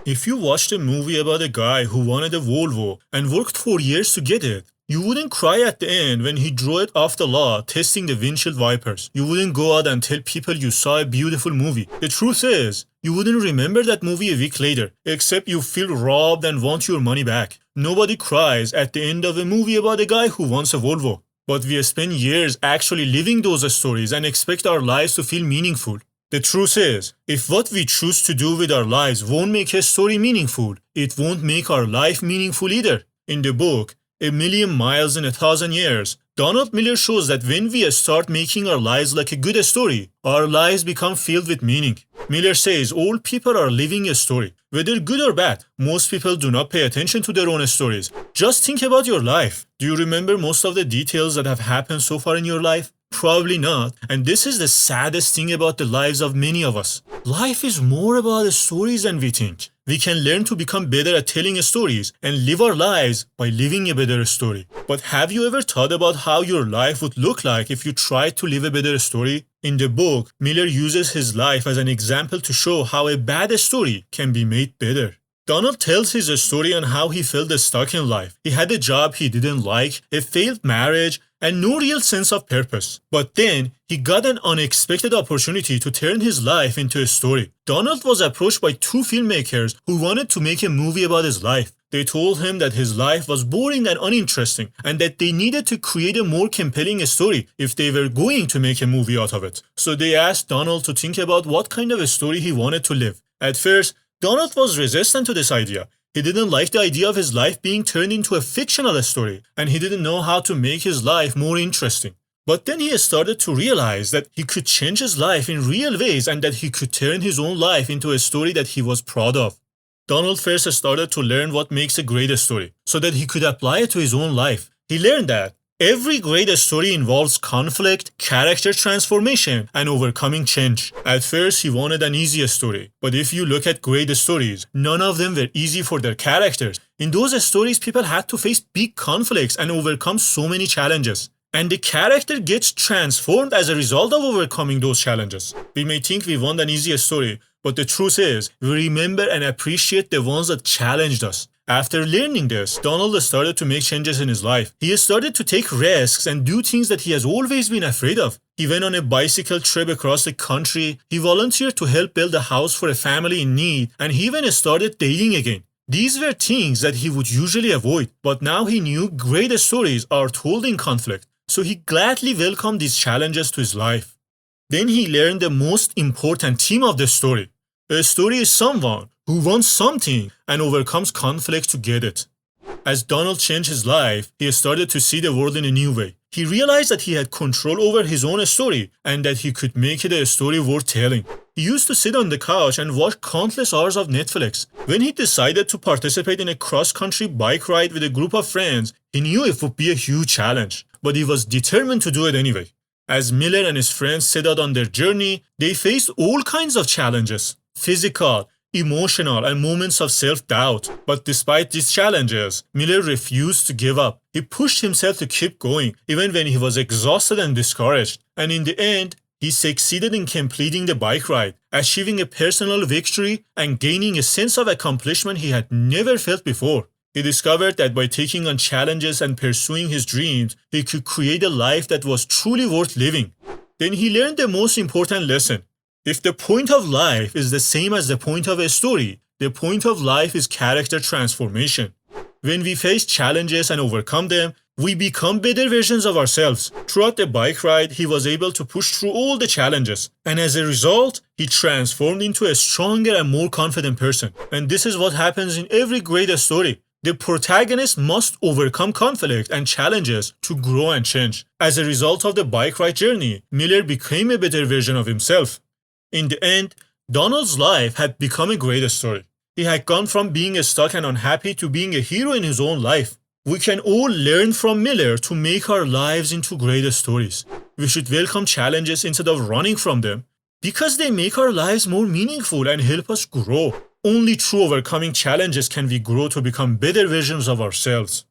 If you watched a movie about a guy who wanted a Volvo and worked for years to get it, you wouldn't cry at the end when he drew it off the lot testing the windshield wipers. You wouldn't go out and tell people you saw a beautiful movie. The truth is, you wouldn't remember that movie a week later, except you feel robbed and want your money back. Nobody cries at the end of a movie about a guy who wants a Volvo. But we spend years actually living those stories and expect our lives to feel meaningful. The truth is, if what we choose to do with our lives won't make a story meaningful, it won't make our life meaningful either. In the book, A Million Miles in 1,000 Years, Donald Miller shows that when we start making our lives like a good story, our lives become filled with meaning. Miller says all people are living a story. Whether good or bad, most people do not pay attention to their own stories. Just think about your life. Do you remember most of the details that have happened so far in your life? Probably not. And this is the saddest thing about the lives of many of us. Life is more about the stories than we think. We can learn to become better at telling stories and live our lives by living a better story. But have you ever thought about how your life would look like if you tried to live a better story? In the book, Miller uses his life as an example to show how a bad story can be made better. Donald tells his story on how he felt stuck in life. He had a job he didn't like, a failed marriage, and no real sense of purpose. But then, he got an unexpected opportunity to turn his life into a story. Donald was approached by two filmmakers who wanted to make a movie about his life. They told him that his life was boring and uninteresting, and that they needed to create a more compelling story if they were going to make a movie out of it. So they asked Donald to think about what kind of a story he wanted to live. At first, Donald was resistant to this idea. He didn't like the idea of his life being turned into a fictional story, and he didn't know how to make his life more interesting. But then he started to realize that he could change his life in real ways and that he could turn his own life into a story that he was proud of. Donald first started to learn what makes a great story, so that he could apply it to his own life. He learned that every great story involves conflict, character transformation, and overcoming change. At first, he wanted an easy story. But if you look at great stories, none of them were easy for their characters. In those stories, people had to face big conflicts and overcome so many challenges. And the character gets transformed as a result of overcoming those challenges. We may think we want an easy story, but the truth is, we remember and appreciate the ones that challenged us. After learning this, Donald started to make changes in his life. He started to take risks and do things that he has always been afraid of. He went on a bicycle trip across the country, he volunteered to help build a house for a family in need, and he even started dating again. These were things that he would usually avoid, but now he knew great stories are told in conflict, so he gladly welcomed these challenges to his life. Then he learned the most important theme of the story. A story is someone who wants something and overcomes conflict to get it. As Donald changed his life, he started to see the world in a new way. He realized that he had control over his own story and that he could make it a story worth telling. He used to sit on the couch and watch countless hours of Netflix. When he decided to participate in a cross-country bike ride with a group of friends, he knew it would be a huge challenge, but he was determined to do it anyway. As Miller and his friends set out on their journey, they faced all kinds of challenges: physical, emotional, and moments of self-doubt. But despite these challenges, Miller refused to give up. He pushed himself to keep going, even when he was exhausted and discouraged. And in the end, he succeeded in completing the bike ride, achieving a personal victory and gaining a sense of accomplishment he had never felt before. He discovered that by taking on challenges and pursuing his dreams, he could create a life that was truly worth living. Then he learned the most important lesson. If the point of life is the same as the point of a story, the point of life is character transformation. When we face challenges and overcome them, we become better versions of ourselves. Throughout the bike ride, he was able to push through all the challenges. And as a result, he transformed into a stronger and more confident person. And this is what happens in every great story. The protagonist must overcome conflict and challenges to grow and change. As a result of the bike ride journey, Miller became a better version of himself. In the end, Donald's life had become a great story. He had gone from being stuck and unhappy to being a hero in his own life. We can all learn from Miller to make our lives into great stories. We should welcome challenges instead of running from them, because they make our lives more meaningful and help us grow. Only through overcoming challenges can we grow to become better versions of ourselves.